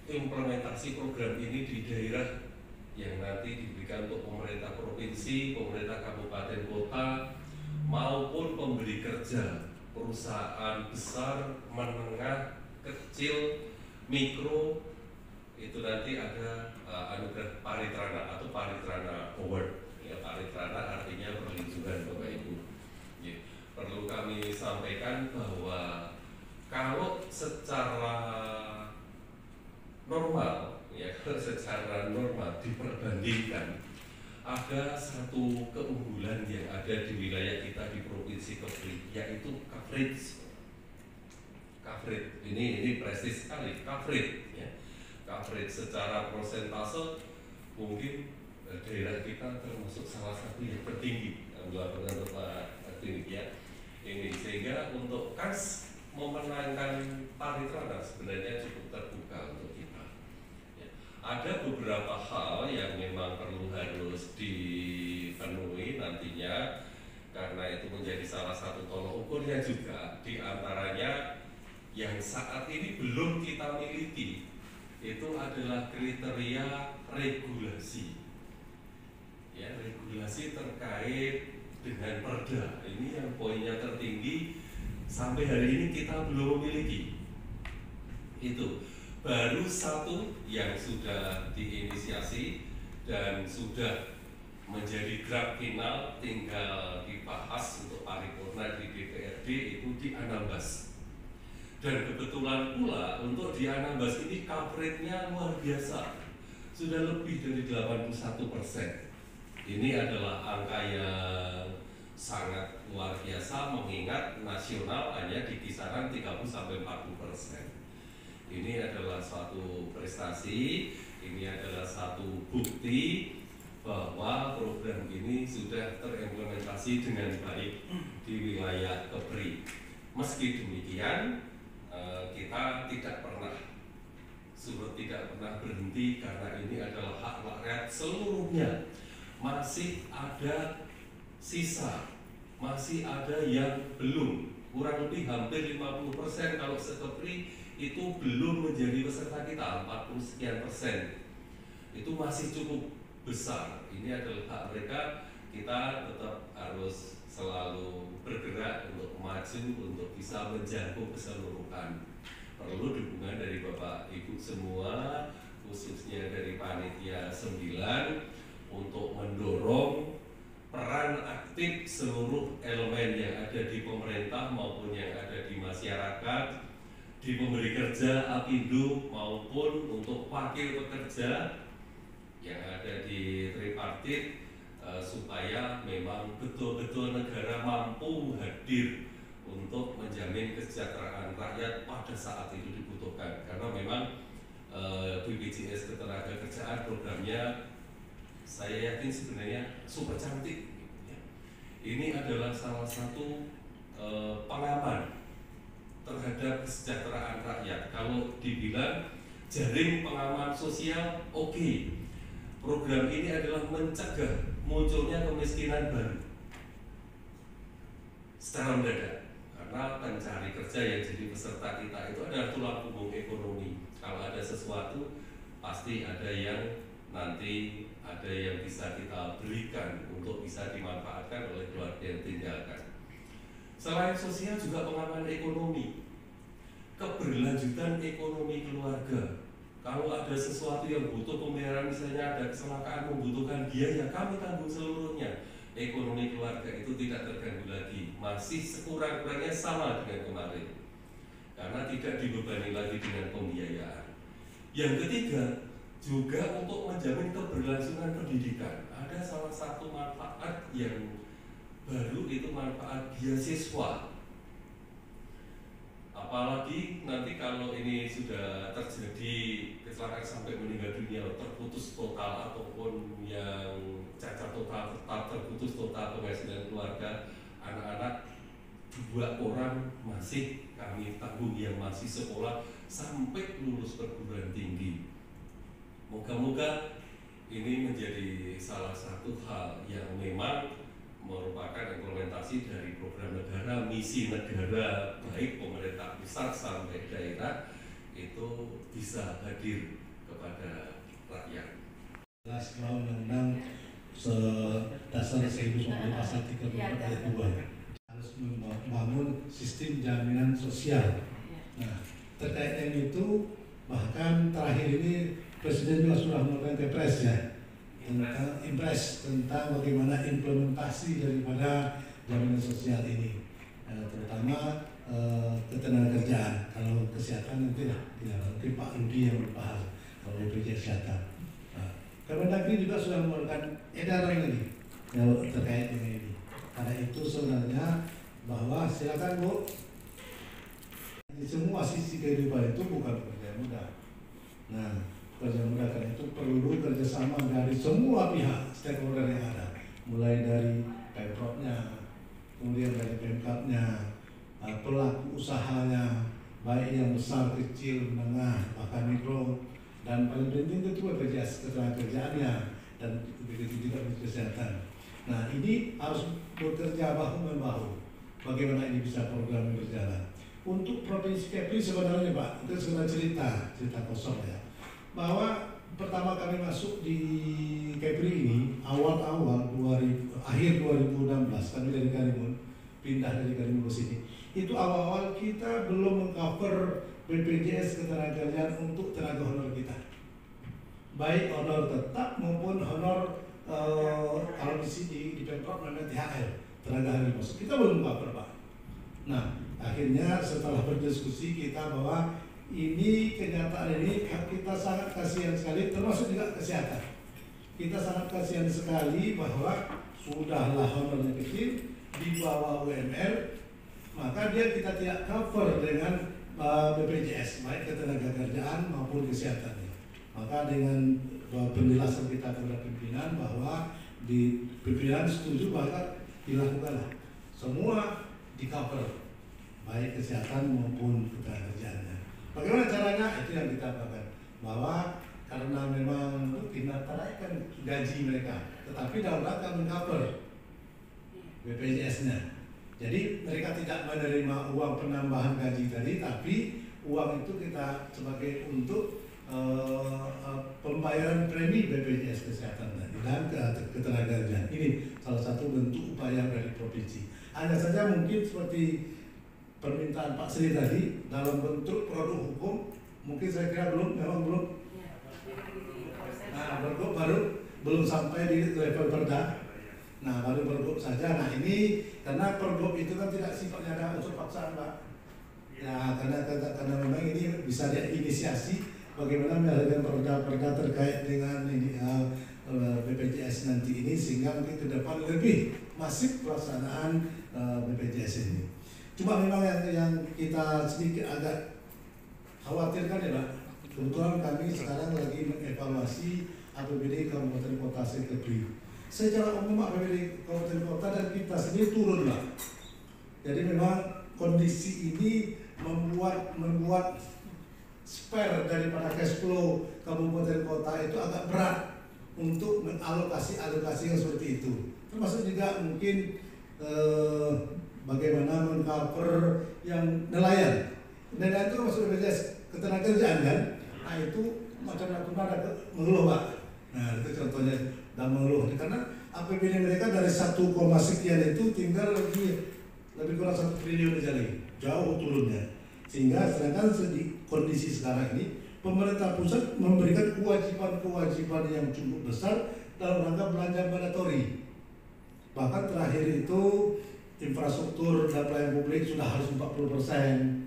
implementasi program ini di daerah yang nanti diberikan untuk pemerintah provinsi, pemerintah kabupaten kota, maupun pemberi kerja, perusahaan besar, menengah, kecil, mikro, itu nanti ada anugerah Paritrana atau Paritrana Award. Ya, Paritrana artinya perlindungan Bapak Ibu. Ya, perlu kami sampaikan bahwa kalau secara normal, ya secara normal diperbandingkan, ada satu keunggulan yang ada di wilayah kita di Provinsi Kepri, yaitu coverage. Coverage ini prestis sekali, coverage ya. Coverage secara prosentase mungkin daerah kita termasuk salah satu yang tertinggi menurut Pak Klinik ya. Ini sehingga untuk KAS memenangkan Paritrana sebenarnya cukup terbuka untuk kita. Ya. Ada beberapa hal yang memang harus dipenuhi nantinya, karena itu menjadi salah satu tolok ukurnya juga. Di antaranya yang saat ini belum kita miliki itu adalah kriteria regulasi. Ya, regulasi terkait dengan perda. Ini yang poinnya tertinggi. Sampai hari ini kita belum memiliki. Itu baru satu yang sudah diinisiasi dan sudah menjadi draft final, tinggal dibahas untuk paripurna di DPRD, itu di Anambas. Dan kebetulan pula untuk di Anambas ini coverage-nya luar biasa, sudah lebih dari 81%. Ini adalah angka yang sangat luar biasa, mengingat nasional hanya di kisaran 30-40%. Ini adalah suatu prestasi, ini adalah satu bukti bahwa program ini sudah terimplementasi dengan baik di wilayah Kepri. Meski demikian, kita tidak pernah berhenti, karena ini adalah hak rakyat seluruhnya. Masih ada sisa, masih ada yang belum, kurang lebih hampir 50% kalau sekepri itu belum menjadi peserta kita, 40 sekian persen. Itu masih cukup besar. Ini adalah hak mereka, kita tetap harus selalu bergerak untuk maju, untuk bisa menjangkau keseluruhan. Perlu dukungan dari Bapak Ibu semua, khususnya dari Panitia 9, untuk mendorong peran aktif seluruh elemen yang ada di pemerintah maupun yang ada di masyarakat, di pemberi kerja Apindo maupun untuk wakil pekerja yang ada di tripartit, supaya memang betul-betul negara mampu hadir untuk menjamin kesejahteraan rakyat pada saat itu dibutuhkan. Karena memang BPJS Ketenagakerjaan programnya saya yakin sebenarnya super cantik. Ini adalah salah satu pengaman terhadap kesejahteraan rakyat. Kalau dibilang jaring pengaman sosial, oke. Program ini adalah mencegah munculnya kemiskinan baru secara mendadak, karena pencari kerja yang jadi peserta kita itu adalah tulang punggung ekonomi. Kalau ada sesuatu pasti ada yang nanti ada yang bisa kita berikan untuk bisa dimanfaatkan oleh keluarga yang tinggalkan. Selain sosial juga pengaman ekonomi, keberlanjutan ekonomi keluarga. Kalau ada sesuatu yang butuh pemeliharaan, misalnya ada kecelakaan membutuhkan biaya, kami tanggung seluruhnya. Ekonomi keluarga itu tidak terganggu lagi, masih sekurang-kurangnya sama dengan kemarin, karena tidak dibebani lagi dengan pembiayaan. Yang ketiga, juga untuk menjamin keberlangsungan pendidikan. Ada salah satu manfaat yang baru, itu manfaat beasiswa. Apalagi nanti kalau ini sudah terjadi kecelakaan sampai meninggal dunia, terputus total ataupun yang cacat total, tetap terputus total penghasilan keluarga, anak-anak 2 orang masih kami tanggung yang masih sekolah sampai lulus perguruan tinggi. Moga-moga ini menjadi salah satu hal yang memang merupakan implementasi dari program negara, misi negara, baik pemerintah pusat sampai daerah, itu bisa hadir kepada rakyat. Setelah Undang-Undang Dasar 1945 pasal 34 ayat 2 harus membangun sistem jaminan sosial. Nah, terkait dengan itu bahkan terakhir ini Presiden juga sudah melakukan Kepres ya, tentang impres tentang bagaimana implementasi daripada jaminan sosial ini, terutama ketenagakerjaan. Kalau kesehatan nanti lah, mungkin Pak Rudi yang berbahas kalau BPJS Kesehatan. Kemendagri juga sudah mengeluarkan edaran ini yang terkait dengan ini. Karena itu sebenarnya bahwa silakan Bu, di semua sisi kehidupan itu bukan kerja mudah. Nah, kerja mudah karena itu perlu kerjasama dari semua pihak stakeholder yang ada, mulai dari Pemprov-nya, kemudian dari Pemkab-nya, pelaku usahanya, baik yang besar, kecil, menengah, bahkan mikro. Dan paling penting itu BPJS ketenagakerjaannya dan begitu juga kesehatan. Nah, ini harus bekerja bahu-membahu. Bagaimana ini bisa program berjalan? Untuk Provinsi Kepri sebenarnya Pak, itu sebenarnya cerita kosong ya. Bahwa pertama kami masuk di Kepri ini awal-awal akhir 2016 kami dari Karimun, pindah dari Karimun ke sini. Itu awal-awal kita belum mengcover BPJS ketenagakerjaan untuk tenaga honor kita, baik honor tetap maupun honor kalau di sini di Pemprov namanya THR, tenaga ahli masuk, kita belum cover Pak. Nah, akhirnya setelah berdiskusi kita bahwa ini kenyataan ini kita sangat kasihan sekali, termasuk juga kesehatan. Kita sangat kasihan sekali bahwa sudahlah honornya kecil di bawah UMR, maka kita tidak cover dengan BPJS, baik ketenagakerjaan maupun kesehatan. Maka dengan penjelasan kita kepada pimpinan bahwa di pimpinan setuju bahwa dilakukanlah semua di cover, baik kesehatan maupun ketenagakerjaannya. Bagaimana caranya? Itu yang kita lakukan, bahwa karena memang tidak naikkan gaji mereka, tetapi dalam rangka mengcover BPJS-nya. Jadi mereka tidak menerima uang penambahan gaji tadi, tapi uang itu kita sebagai untuk pembayaran premi BPJS Kesehatan dan ketenagakerjaan. Ini salah satu bentuk upaya dari provinsi. Hanya saja mungkin seperti permintaan Pak Sri tadi dalam bentuk produk hukum, mungkin saya kira memang belum. Nah, belum sampai di level perda. Nah, baru pergub saja. Nah, ini karena pergub itu kan tidak sifatnya ada unsur paksaan Pak. Ya, karena memang ini bisa diinisiasi bagaimana melakukan perda-perda terkait dengan ini, BPJS nanti ini, sehingga mungkin ke depan lebih masif pelaksanaan BPJS ini. Cuma memang yang kita sedikit agak khawatirkan ya Pak. Kebetulan kami sekarang lagi mengevaluasi APBD Kabupaten Kota Kepri. Secara umum APBD Kabupaten Kota dan kita sendiri turun Pak. Jadi memang kondisi ini membuat spare daripada cash flow Kabupaten Kota itu agak berat untuk mengalokasi yang seperti itu. Termasuk juga mungkin bagaimana mengcover yang nelayan. Nelayan itu masuk BPJS ketenagakerjaan kan? Nah itu macam-macam ada mengeluh Pak. Nah itu contohnya dan mengeluh karena APBD mereka dari 1, sekian itu tinggal lebih kurang 1 triliun aja lagi, jauh turunnya. Sehingga sedangkan di kondisi sekarang ini pemerintah pusat memberikan kewajiban yang cukup besar dalam rangka belanja mandatori. Bahkan terakhir itu infrastruktur dan pelayanan publik sudah harus 40%,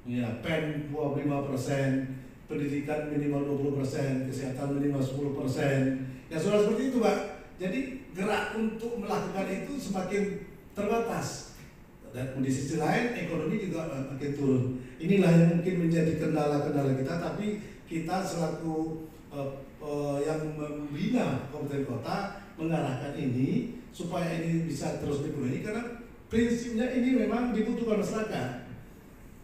ya, PEN 25%, pendidikan minimal 20%, kesehatan minimal 10%. Ya sudah seperti itu Pak. Jadi gerak untuk melakukan itu semakin terbatas. Dan di sisi lain ekonomi juga makin turun. Inilah yang mungkin menjadi kendala-kendala kita, tapi kita selaku yang membina kabupaten kota mengarahkan ini supaya ini bisa terus dipenuhi karena prinsipnya ini memang dibutuhkan masyarakat.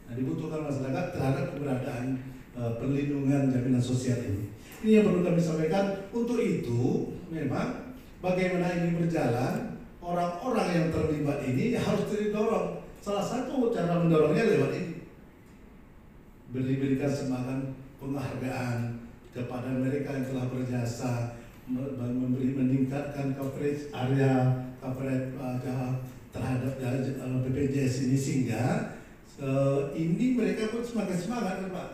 Nah, dibutuhkan masyarakat terhadap keberadaan perlindungan jaminan sosial ini. Ini yang perlu kami sampaikan. Untuk itu memang bagaimana ini berjalan, orang-orang yang terlibat ini harus didorong. Salah satu cara mendorongnya lewat ini, berikan semangat penghargaan kepada mereka yang telah berjasa meningkatkan coverage area terhadap BPJS ini, sehingga ini mereka pun semakin semangat kan Pak.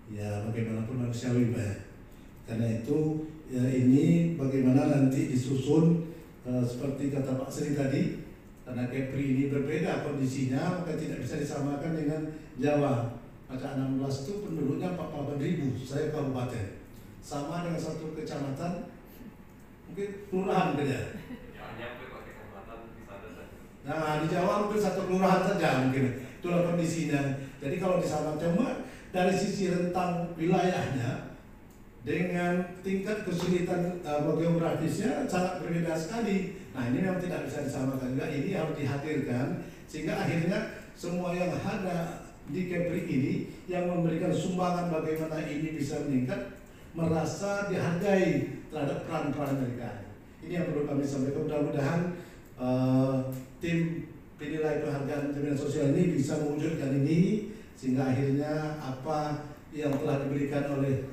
Ya bagaimanapun manusiawi Pak ya. Karena itu ya, ini bagaimana nanti disusun seperti kata Pak Sri tadi, karena Kepri ini berbeda kondisinya, maka tidak bisa disamakan dengan Jawa. Maka 16 itu penduduknya 48.000, saya kabupaten. Sama dengan satu kecamatan, mungkin kelurahan beda. Nah di Jawa mungkin satu kelurahan saja mungkin, itulah kondisinya. Jadi kalau disamakan, cuma dari sisi rentang wilayahnya dengan tingkat kesulitan geografisnya sangat berbeda sekali. Nah ini memang tidak bisa disamakan juga, ini harus dihadirkan sehingga akhirnya semua yang ada di Kepri ini yang memberikan sumbangan bagaimana ini bisa meningkat, merasa dihargai terhadap peran-peran mereka. Ini yang perlu kami sampaikan. Mudah-mudahan tim penilai penghargaan jaminan sosial ini bisa mewujudkan ini, sehingga akhirnya apa yang telah diberikan oleh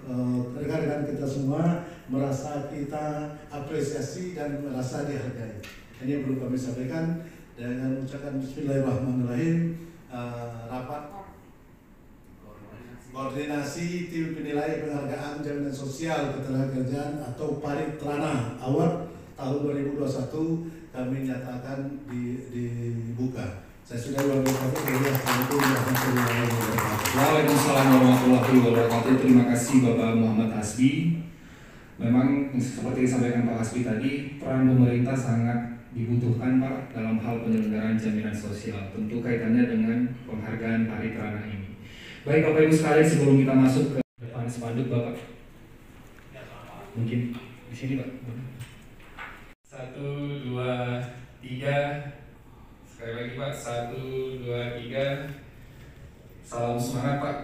rekan-rekan kita semua merasa kita apresiasi dan merasa dihargai. Ini yang perlu kami sampaikan. Dengan mengucapkan Bismillahirrahmanirrahim, rapat koordinasi tim penilai penghargaan jaminan sosial ketenagakerjaan atau Paritrana Award tahun 2021 kami nyatakan dibuka. Saya sudah Assalamualaikum warahmatullahi wabarakatuh. Waalaikumsalam warahmatullahi wabarakatuh. Terima kasih Bapak Muhammad Hasbi. Memang seperti disampaikan Pak Hasbi tadi, peran pemerintah sangat dibutuhkan Pak dalam hal penyelenggaraan jaminan sosial. Tentu kaitannya dengan penghargaan Paritrana ini. Baik Bapak Ibu sekalian, sebelum kita masuk ke depan spanduk Bapak, mungkin di sini Pak. 1, 2, 3. Sekali lagi Pak, 1, 2, 3. Salam semangat Pak,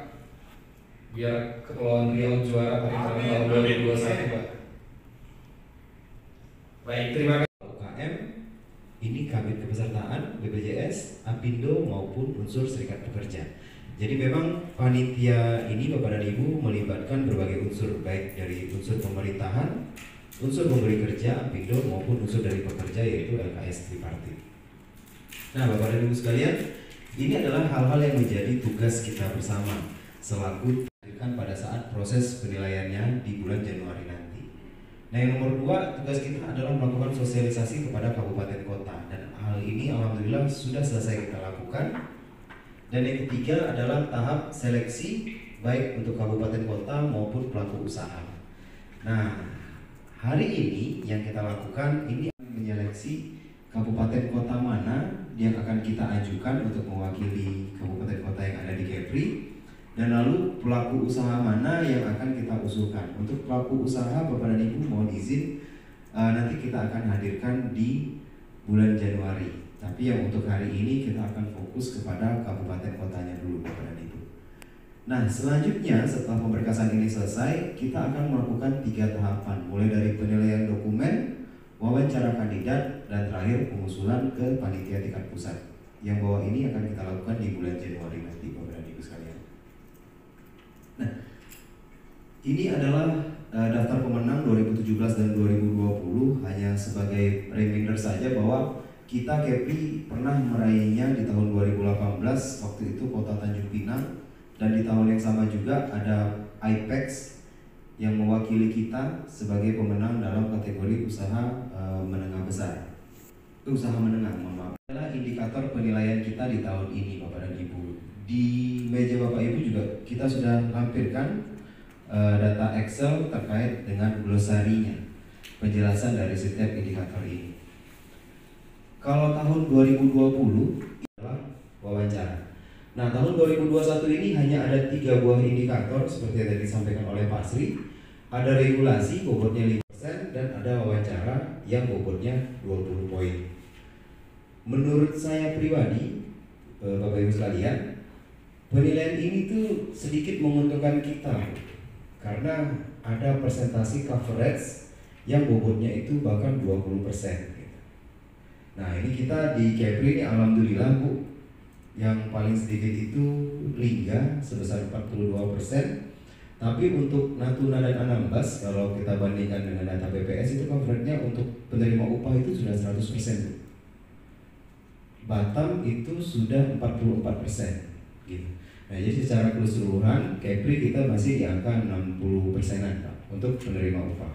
biar Kepulauan Riau juara Paritrana tahun 2021 Pak. Baik, terima kasih. UKM ini kabin kepesertaan BPJS, Apindo maupun unsur serikat pekerja. Jadi memang panitia ini Bapak dan Ibu melibatkan berbagai unsur, baik dari unsur pemerintahan, unsur pemberi kerja, Apindo maupun unsur dari pekerja yaitu LKS Tripartit. Nah Bapak dan Ibu sekalian, ini adalah hal-hal yang menjadi tugas kita bersama selaku pada saat proses penilaiannya di bulan Januari nanti. Nah yang nomor 2, tugas kita adalah melakukan sosialisasi kepada kabupaten kota, dan hal ini alhamdulillah sudah selesai kita lakukan. Dan yang ketiga adalah tahap seleksi baik untuk kabupaten kota maupun pelaku usaha. Nah hari ini yang kita lakukan ini menyeleksi kabupaten kota mana yang akan kita ajukan untuk mewakili kabupaten kota yang ada di Kepri, dan lalu pelaku usaha mana yang akan kita usulkan. Untuk pelaku usaha Bapak dan Ibu mohon izin nanti kita akan hadirkan di bulan Januari, tapi yang untuk hari ini kita akan fokus kepada kabupaten kotanya dulu Bapak dan Ibu. Nah selanjutnya setelah pemberkasan ini selesai, kita akan melakukan 3 tahapan, mulai dari penilaian dokumen, wawancara kandidat, dan terakhir pengusulan ke panitia tingkat pusat. Yang bawah ini akan kita lakukan di bulan Januari nanti Bapak dan Ibu sekalian. Nah, ini adalah daftar pemenang 2017 dan 2020, hanya sebagai reminder saja bahwa kita Kepri pernah meraihnya di tahun 2018, waktu itu Kota Tanjung Pinang, dan di tahun yang sama juga ada IPEX yang mewakili kita sebagai pemenang dalam kategori usaha menengah besar. Usaha menengah, mohon maaf. Adalah indikator penilaian kita di tahun ini Bapak dan Ibu. Di meja Bapak Ibu juga kita sudah lampirkan data Excel terkait dengan glosarinya, penjelasan dari setiap indikator ini. Kalau tahun 2020 adalah wawancara. Nah tahun 2021 ini hanya ada 3 buah indikator seperti yang tadi disampaikan oleh Pak Sri. Ada regulasi bobotnya 5% dan ada wawancara yang bobotnya 20 poin. Menurut saya pribadi, Bapak Ibu sekalian, penilaian ini tuh sedikit menguntungkan kita karena ada persentase coverage yang bobotnya itu bahkan 20%. Nah ini kita di Kepri ini alhamdulillah Bu, Yang paling sedikit itu Lingga sebesar 42%. Tapi untuk Natuna dan Anambas, kalau kita bandingkan dengan data BPS, itu coverage-nya untuk penerima upah itu sudah 100%. Batam itu sudah 44%. Gitu. Nah, jadi secara keseluruhan, Kepri kita masih di angka 60%-an Pak, untuk penerima upah.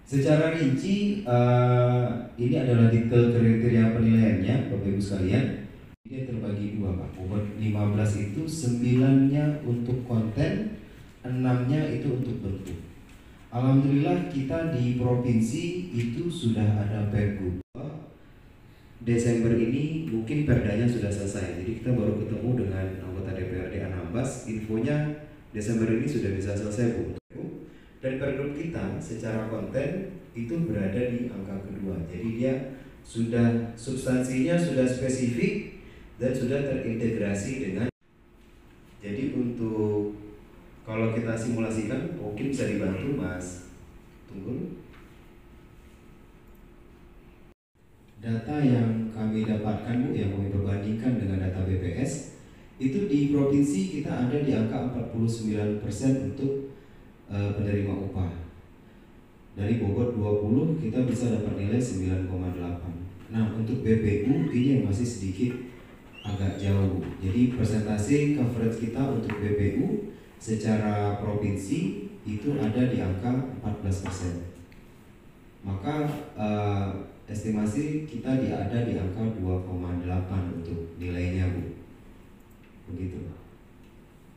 Secara rinci, ini adalah detail kriteria penilaiannya, Bapak Ibu sekalian. Dia terbagi dua Pak, bobot 15 itu 9-nya untuk konten, 6-nya itu untuk bentuk. Alhamdulillah kita di provinsi itu sudah ada Pergub. Desember ini mungkin perdanya sudah selesai, jadi kita baru ketemu dengan anggota DPRD Anambas, infonya Desember ini sudah bisa selesai Bu. Dan Pergub kita secara konten itu berada di angka kedua, jadi dia sudah substansinya sudah spesifik dan sudah terintegrasi dengan. Jadi untuk kalau kita simulasikan mungkin bisa dibantu Mas. Tunggu. Data yang kami dapatkan Bu, yang kami perbandingkan dengan data BPS, itu di provinsi kita ada di angka 49% untuk penerima upah. Dari bobot 20 kita bisa dapat nilai 9,8. Nah, untuk BPU ini yang masih sedikit agak jauh. Jadi persentase coverage kita untuk BPU secara provinsi itu ada di angka 14%. Maka estimasi kita ada di angka 2,8 untuk nilainya Bu. Begitu.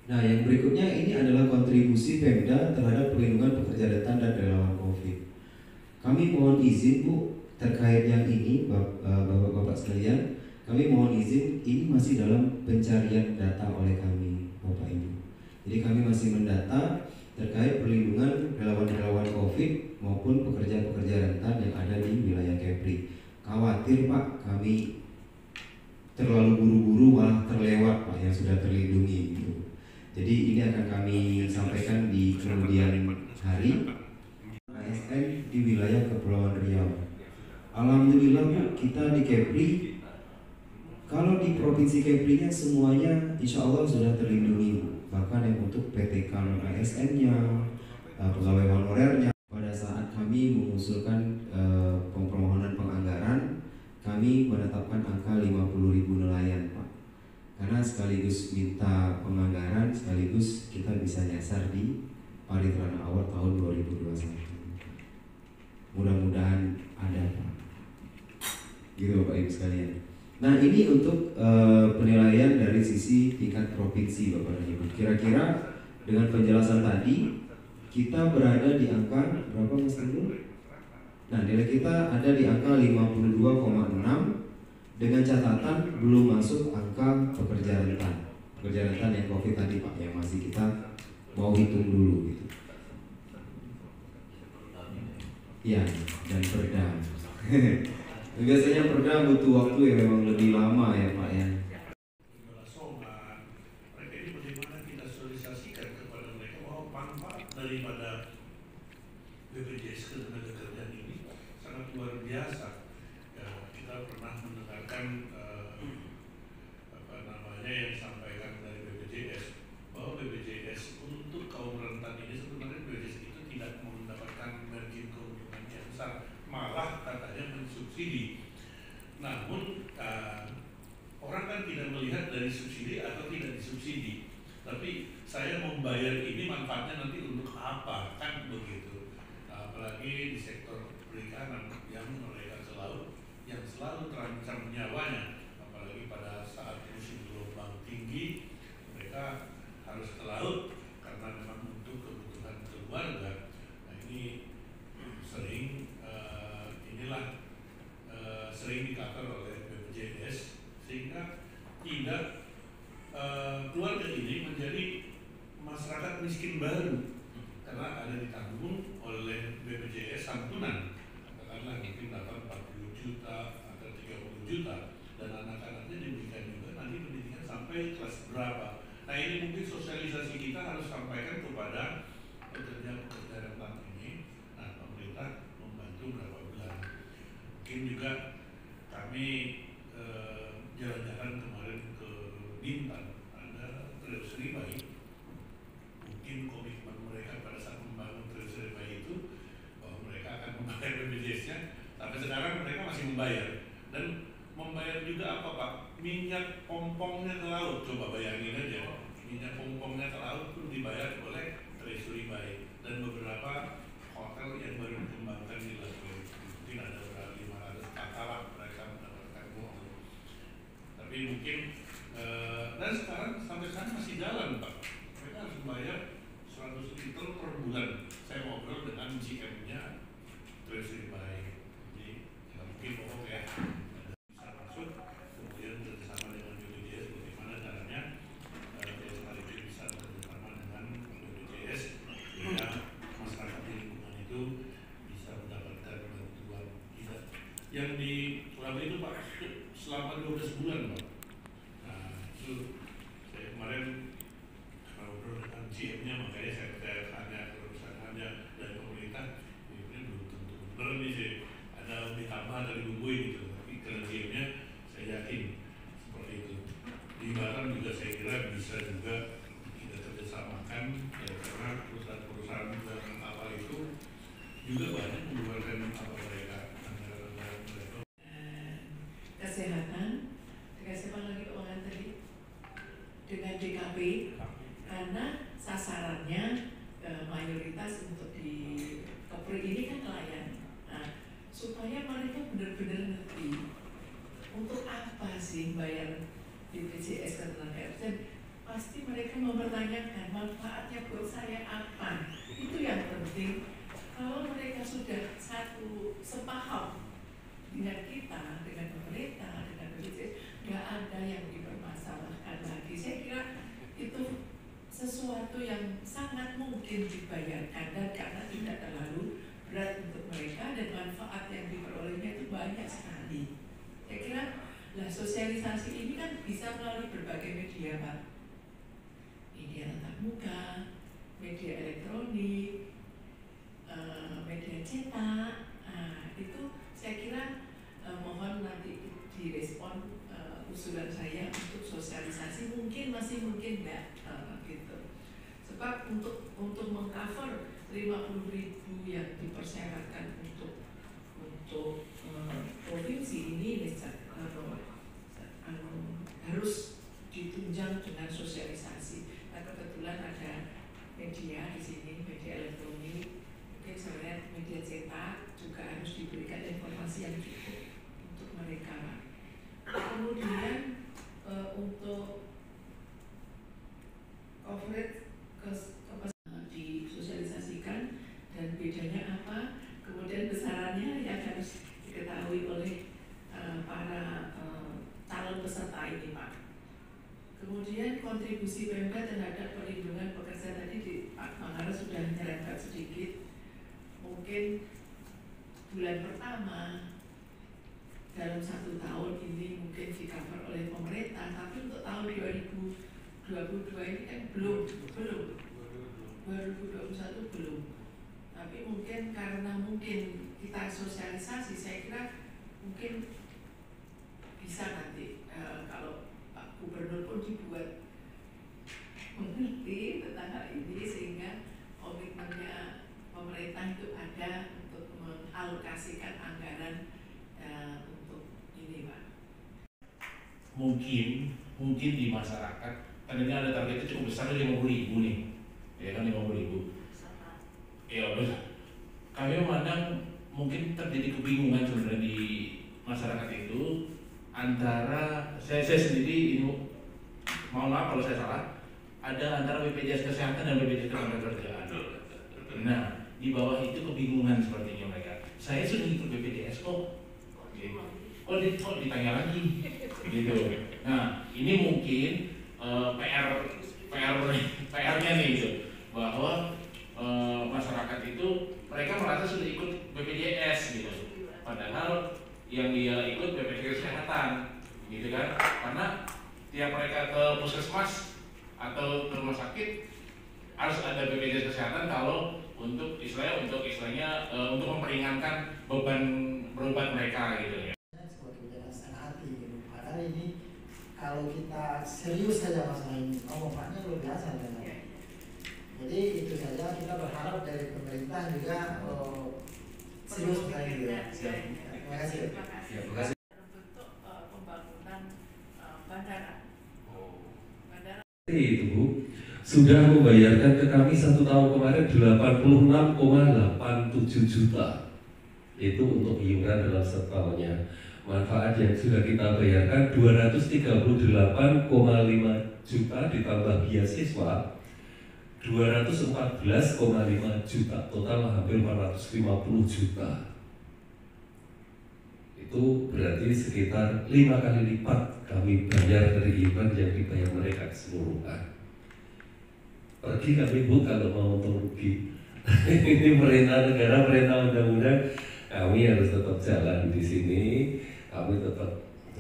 Nah, yang berikutnya ini adalah kontribusi Pemda terhadap perlindungan pekerja rentan dan relawan COVID. Kami mohon izin Bu, terkait yang ini Bapak-bapak sekalian, kami mohon izin, ini masih dalam pencarian data oleh kami, Bapak Ibu. Jadi kami masih mendata terkait perlindungan relawan-relawan COVID maupun pekerja-pekerja rentan yang ada di wilayah Kepri. Khawatir Pak, kami terlalu buru-buru malah terlewat Pak yang sudah terlindungi gitu. Jadi ini akan kami sampaikan di kemudian hari. ASN di wilayah Kepulauan Riau. Alhamdulillah Bu, kita di Kepri, kalau di provinsi Kepri-nya semuanya insya Allah sudah terlindungi Bu. Bahkan yang untuk PTK ASN-nya, pegawai honorernya. Pada saat kami mengusulkan permohonan penganggaran, kami menetapkan angka 50.000 nelayan Pak. Karena sekaligus minta penganggaran, sekaligus kita bisa nyasar di Parikrana Award tahun 2021. Mudah-mudahan ada Pak. Gitu Bapak Ibu sekalian. Nah, ini untuk penilaian dari sisi tingkat provinsi Bapak dan Ibu. Kira-kira dengan penjelasan tadi kita berada di angka berapa Mas Teguh? Nah, nilai kita ada di angka 52,6 dengan catatan belum masuk angka pekerja rentan. Pekerja rentan yang COVID tadi Pak, yang masih kita mau hitung dulu gitu. Iya, dan perda. Biasanya perda butuh waktu yang memang lebih lama ya Pak ya. Mereka ini bagaimana kita sosialisasikan kepada mereka bahwa manfaat daripada BPJS Ketenagakerjaan ini sangat luar biasa. Ya, kita pernah mendengarkan yang disampaikan dari BPJS bahwa BPJS untuk kaum rentan ini sebenarnya BPJS itu tidak mendapatkan margin keuntungan yang besar, malah katanya mensubsidi. Namun orang kan tidak melihat dari subsidi atau tidak disubsidi, tapi saya membayar ini manfaatnya nanti untuk apa, kan begitu. Apalagi di sektor perikanan yang mereka ke laut yang selalu terancam nyawanya, apalagi pada saat musim gelombang tinggi mereka harus ke laut karena memang untuk kebutuhan keluarga. Nah, ini sering sering di-cover oleh BPJS sehingga tidak keluarga ini menjadi masyarakat miskin baru karena ada ditanggung oleh BPJS santunan, katakanlah mungkin dapat 40 juta atau 30 juta dan anak-anaknya diberikan juga nanti pendidikan sampai kelas berapa. Nah, ini mungkin sosialisasi kita harus sampaikan kepada pekerja-pekerja rentan ini. Nah, pemerintah membantu berapa bulan. Mungkin juga kami jalan-jalan kemarin ke Bintan, ada Treasury Bayi. Mungkin komitmen mereka pada saat membangun Treasury Bayi itu bahwa mereka akan membayar BPJS-nya. Sampai sekarang mereka masih membayar, dan membayar juga apa Pak? Minyak pompongnya ke laut, coba bayangin aja. Minyak pompongnya ke laut pun dibayar oleh Treasury Bayi, dan beberapa hotel yang baru dikembangkan di Las Vegas. Mungkin ada berapa 500 kata lah mereka mendapatkan uang. Tapi mungkin dan sekarang sampai sekarang masih jalan Pak. Mereka harus membayar 100 liter per bulan. Saya ngobrol dengan GM-nya Treasury Bayi. Jadi ya mungkin pokok ya bisa masuk, kemudian bersama dengan BPJS bagaimana caranya BSKDP bisa bersama dengan BPJS sehingga masyarakat di lingkungan itu bisa mendapatkan bantuan tidak yang di selama itu Pak, selama 12 bulan Pak. Nah itu saya kemarin ngobrol dengan GM-nya, makanya saya tanya ke perusahaannya dari pemerintah, ini belum tentu benar nih sih, ada ditambah dari bumbuin gitu, tapi kalau GM-nya saya yakin seperti itu. Di Batam juga saya kira bisa juga kita kerjasamakan ya, karena perusahaan-perusahaan dan kapal itu juga banyak mengeluarkan apa mereka anggaran mereka. Kesehatan, dikasih apa lagi keuangan tadi dengan DKP, karena sasarannya mayoritas untuk di Kepri ini kan nelayan. Nah, supaya mereka benar-benar ngerti untuk apa sih bayar BPJS Ketenagakerjaan, pasti mereka mempertanyakan manfaatnya buat saya apa. Itu yang penting. Kalau mereka sudah satu sepaham dengan kita, dengan pemerintah, dengan BPJS, nggak ada yang dipermasalahkan lagi. Saya kira itu sesuatu yang sangat mungkin dibayarkan, dan karena tidak terlalu berat untuk mereka dan manfaat yang diperolehnya itu banyak sekali. Saya kira lah sosialisasi ini kan bisa melalui berbagai media Pak, media tatap muka, media elektronik, media cetak. Itu saya kira mohon nanti direspon usulan saya untuk sosialisasi, mungkin masih mungkin enggak gitu. Sebab untuk mengcover 50.000 yang dipersyaratkan untuk provinsi ini harus ditunjang dengan sosialisasi. Nah, kebetulan ada media di sini, media elektronik, mungkin saya lihat media cetak juga harus diberikan informasi yang cukup untuk mereka. Kemudian untuk coverage disosialisasikan dan bedanya apa, kemudian besarannya yang harus diketahui oleh para calon peserta ini Pak. Kemudian kontribusi Pemda terhadap perlindungan pekerja tadi di Pak Manggara sudah nyerempet sedikit. Mungkin bulan pertama dalam 1 tahun ini mungkin di-cover oleh pemerintah, tapi untuk tahun 2022 ini kan belum 2021 belum. Tapi mungkin karena mungkin kita sosialisasi, saya kira mungkin bisa nanti kalau Pak Gubernur pun dibuat mengerti tentang hal ini, sehingga komitmennya pemerintah itu ada untuk mengalokasikan anggaran untuk ini Pak. Mungkin di masyarakat kan ini ada targetnya cukup besar, 50.000 nih, ya kan 50.000. Ya betul. Kami memandang mungkin terjadi kebingungan sebenarnya di masyarakat itu antara saya sendiri ini, mohon maaf kalau saya salah, ada antara BPJS Kesehatan dan BPJS Ketenagakerjaan. Nah, di bawah itu kebingungan sepertinya mereka. Saya sudah ikut BPJS kok. Kok ditanya lagi gitu. Nah, ini mungkin PR-nya nih gitu, bahwa masyarakat itu mereka merasa sudah ikut BPJS gitu, padahal yang dia ikut BPJS Kesehatan gitu kan, karena tiap mereka ke puskesmas atau ke rumah sakit harus ada BPJS Kesehatan kalau untuk istilahnya untuk memperingankan beban mereka gitu ya. Sebagai jalan setengah hati gitu. Padahal ini serius saja masalah ini. Omongannya luar biasa. Jadi itu saja, kita berharap dari pemerintah juga serius sekali gitu. Terima kasih. Terima kasih. Untuk pembangunan bandara. Itu Bu, sudah membayarkan ke kami 1 tahun kemarin 86,87 juta. Itu untuk iuran dalam setahunnya. Manfaat yang sudah kita bayarkan 238,5 juta ditambah beasiswa 214,5 juta, total hampir 450 juta. Itu berarti sekitar 5 kali lipat kami bayar dari iuran yang dibayar mereka keseluruhan. Pergi kami Bu kalau mau untung rugi. Ini perintah negara, perintah undang-undang, kami harus tetap jalan di sini. Kami tetap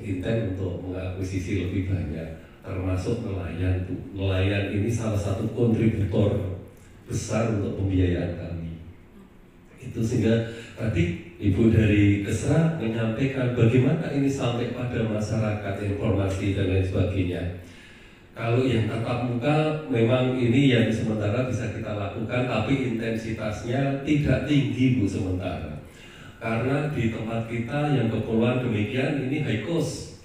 intent untuk mengakuisisi lebih banyak, termasuk nelayan. Nelayan ini salah satu kontributor besar untuk pembiayaan kami. Itu sehingga tadi Ibu dari Kesra menyampaikan bagaimana ini sampai pada masyarakat, informasi dan lain sebagainya. Kalau yang tatap muka memang ini yang sementara bisa kita lakukan, tapi intensitasnya tidak tinggi Bu sementara. Karena di tempat kita yang kepulauan demikian ini high cost.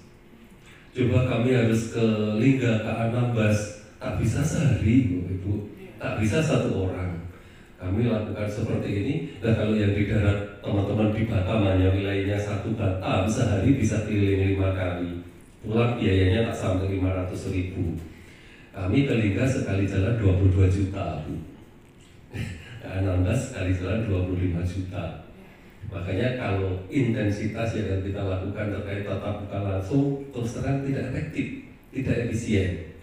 Coba kami harus ke Lingga, ke Anambas, tak bisa sehari Ibu, tak bisa 1 orang. Kami lakukan seperti ini. Dan kalau yang di darat teman-teman di Batam hanya wilayahnya 1 Batam, sehari bisa keliling 5 kali. Pulang biayanya tak sampai 500.000. Kami ke Lingga sekali jalan 22 juta Bu. Anambas sekali jalan 25 juta. Makanya kalau intensitas yang kita lakukan terkait tatap muka langsung terus terang tidak efektif, tidak efisien.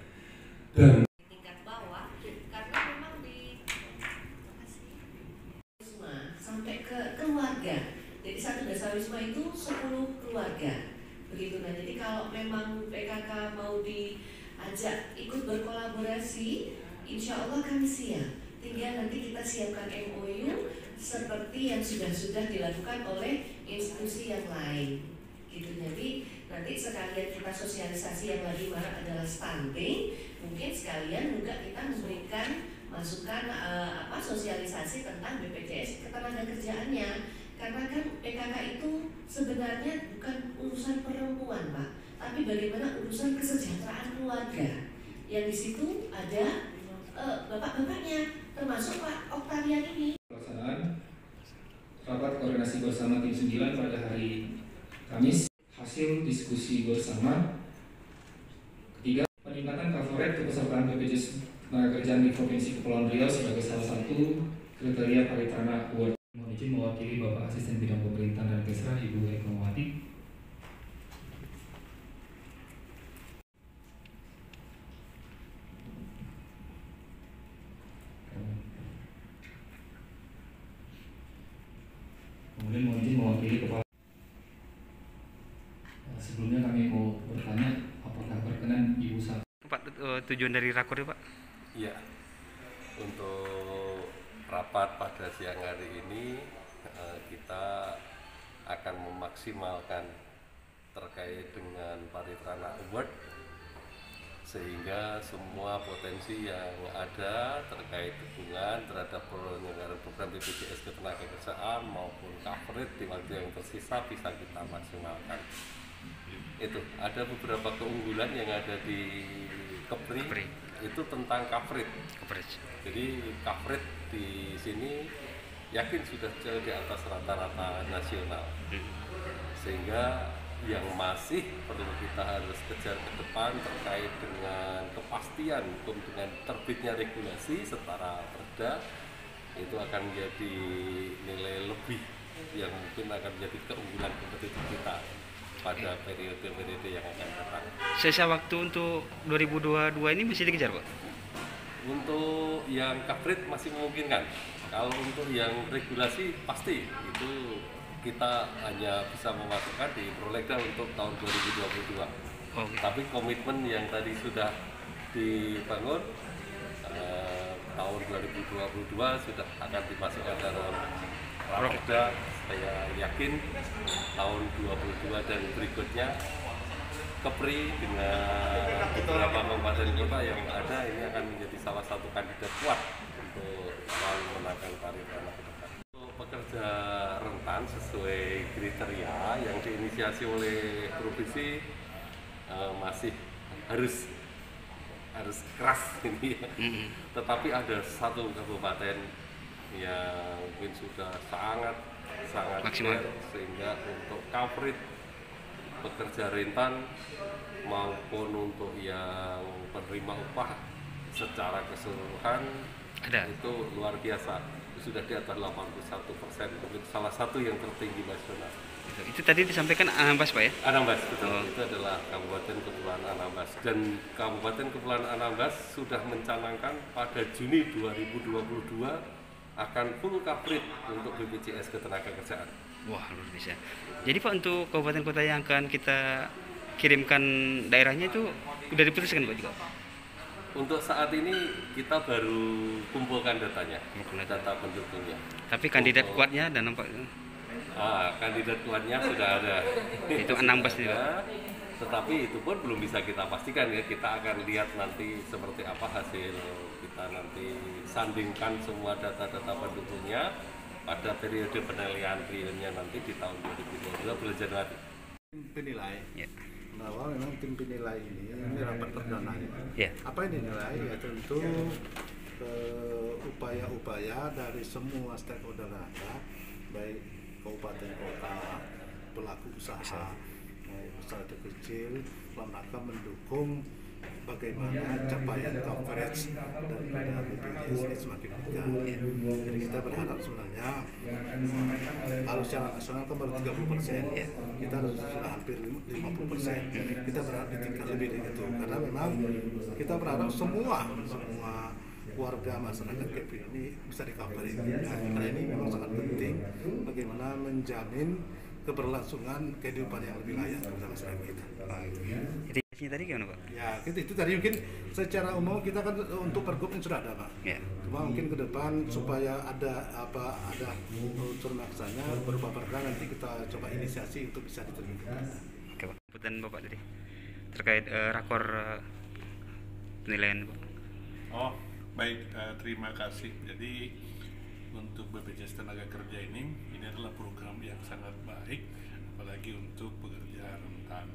Dan tingkat bawah karena memang di sampai ke keluarga. Jadi satu dasar wisma itu 10 keluarga. Begitu. Nah, jadi kalau memang PKK mau diajak ikut berkolaborasi, insya Allah kami siap. Tinggal nanti kita siapkan MOU seperti yang sudah dilakukan oleh institusi yang lain. Gitu. Jadi nanti sekalian kita sosialisasi yang lagi marak adalah stunting, mungkin sekalian juga kita memberikan masukan sosialisasi tentang BPJS ketenagakerjaannya. Karena kan PKK itu sebenarnya bukan urusan perempuan Pak, tapi bagaimana urusan kesejahteraan keluarga. Yang di situ ada bapak-bapaknya, termasuk Pak Oktarian ini. Pelaksanaan rapat koordinasi bersama tim 9 pada hari Kamis. Hasil diskusi bersama ketiga, peningkatan coverage kepesertaan BPJS Ketenagakerjaan di Provinsi Kepulauan Riau sebagai salah satu kriteria Paritana Award. Mohon izin mewakili Bapak Asisten Bidang Pemerintahan dan Kesra Ibu Eko Mawati. Kemudian mohon izin mewakili Kepala. Sebelumnya kami mau bertanya, apakah berkenan Ibu Sat? Pak, tujuan dari rakor Pak? Iya, untuk rapat pada siang hari ini kita akan memaksimalkan terkait dengan Paritana Award, sehingga semua potensi yang ada terkait dukungan terhadap penyelenggaraan program BPJS Ketenagakerjaan maupun coverage di waktu yang tersisa bisa kita maksimalkan. Itu ada beberapa keunggulan yang ada di Kepri. Itu tentang coverage. Jadi coverage di sini yakin sudah jauh di atas rata-rata nasional, sehingga yang masih perlu kita harus kejar ke depan terkait dengan kepastian hukum dengan terbitnya regulasi setara perda, itu akan menjadi nilai lebih yang mungkin akan menjadi keunggulan kompetitif kita pada periode-periode yang akan datang. Sisa waktu untuk 2022 ini masih dikejar Pak? Untuk yang coverage masih memungkinkan. Kalau untuk yang regulasi pasti itu kita hanya bisa memasukkan di prolegnas untuk tahun 2022. Tapi komitmen yang tadi sudah dibangun tahun 2022 sudah akan dimasukkan dalam Raperda. Saya yakin tahun 2022 dan berikutnya Kepri dengan beberapa kabupaten kota yang ada ini akan menjadi salah satu kandidat kuat untuk selalu memenangkan tarif dana ke depan. Untuk pekerja rentan sesuai kriteria yang diinisiasi oleh provinsi masih harus keras ini ya. Tetapi ada satu kabupaten yang mungkin sudah sangat maksimal, sehingga untuk coverage pekerja rentan maupun untuk yang penerima upah secara keseluruhan ada. Itu luar biasa, sudah di atas 81%, mungkin salah satu yang tertinggi nasional. Itu tadi disampaikan Anambas Pak ya? Anambas, betul. Itu adalah Kabupaten Kepulauan Anambas, dan Kabupaten Kepulauan Anambas sudah mencanangkan pada Juni 2022 akan full coverage untuk BPJS Ketenagakerjaan. Wah, luar biasa. Jadi Pak, untuk kabupaten kota yang akan kita kirimkan daerahnya itu udah diputuskan Pak juga? Untuk saat ini kita baru kumpulkan datanya, data pendukungnya. Tapi kandidat kuatnya dan nampak kandidat kuatnya sudah ada. Itu Anambas juga. Tetapi itu pun belum bisa kita pastikan ya. Kita akan lihat nanti seperti apa hasil. Kita nanti sandingkan semua data-data pendukungnya pada periode penilaian realnya nanti di tahun 2022 bulan Januari. Penilai. Ya. Bahwa memang tim penilai ini rapat perdana. Ya. Apa yang dinilai? Ya tentu upaya-upaya dari semua stakeholder ada, baik kabupaten kota, pelaku usaha, besar atau kecil, dalam rangka mendukung bagaimana capaian coverage daripada BPJS ini semakin meningkat. Jadi kita berharap sebenarnya kalau secara nasional kan baru 30%, kita sudah hampir 50%. Kita berharap di tingkat lebih dari itu, karena memang kita berharap semua warga masyarakat Kepri ini bisa di-coverin. Karena ini memang sangat penting bagaimana menjamin keberlangsungan kehidupan yang lebih layak kepada masyarakat kita. Jadi tadi gimana Pak? Ya, itu tadi mungkin secara umum kita kan untuk pergub yang sudah ada Pak. Ya. Cuma mungkin ke depan supaya ada unsur maksanya berupa perda, nanti kita coba inisiasi untuk bisa diterima. Oke Pak. Putan Bapak tadi terkait rakor penilaian Pak. Oh, baik, terima kasih. Jadi untuk BPJS Tenaga Kerja ini adalah program yang sangat baik, apalagi untuk pekerja rentan.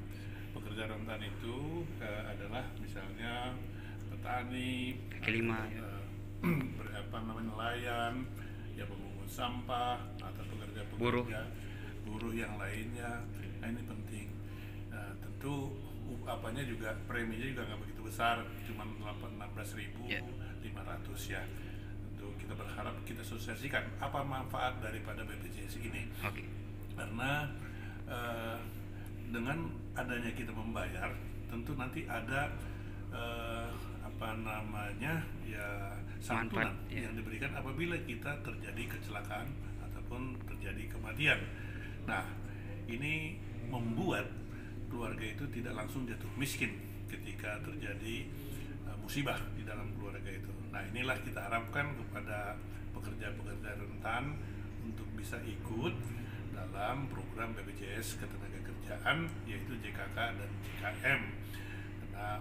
Pekerja rentan itu adalah misalnya petani, kaki lima, nelayan, ya pemungut sampah, atau pekerja-pekerja buruh yang lainnya. Nah, ini penting. Nah, tentu apanya juga preminya juga nggak begitu besar, cuma 16.500 ya. Tentu kita berharap kita sosialisasikan apa manfaat daripada BPJS ini. Oke. Karena dengan adanya kita membayar, tentu nanti ada santunan yang diberikan apabila kita terjadi kecelakaan ataupun terjadi kematian. Nah, ini membuat keluarga itu tidak langsung jatuh miskin ketika terjadi musibah di dalam keluarga itu. Nah, inilah kita harapkan kepada pekerja-pekerja rentan untuk bisa ikut dalam program BPJS Ketenagakerjaan, yaitu JKK dan JKM, karena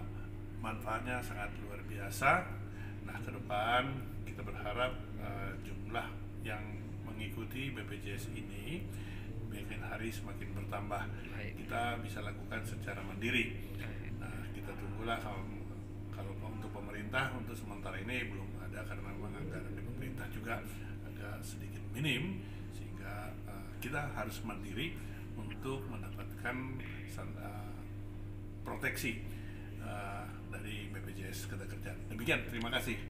manfaatnya sangat luar biasa. Nah, ke depan kita berharap jumlah yang mengikuti BPJS ini makin hari semakin bertambah. Kita bisa lakukan secara mandiri. Nah, kita tunggulah kalau untuk pemerintah untuk sementara ini belum ada, karena memang anggaran di pemerintah juga agak sedikit minim, sehingga kita harus mandiri untuk mendapatkan proteksi dari BPJS Ketenagakerjaan. Demikian, terima kasih.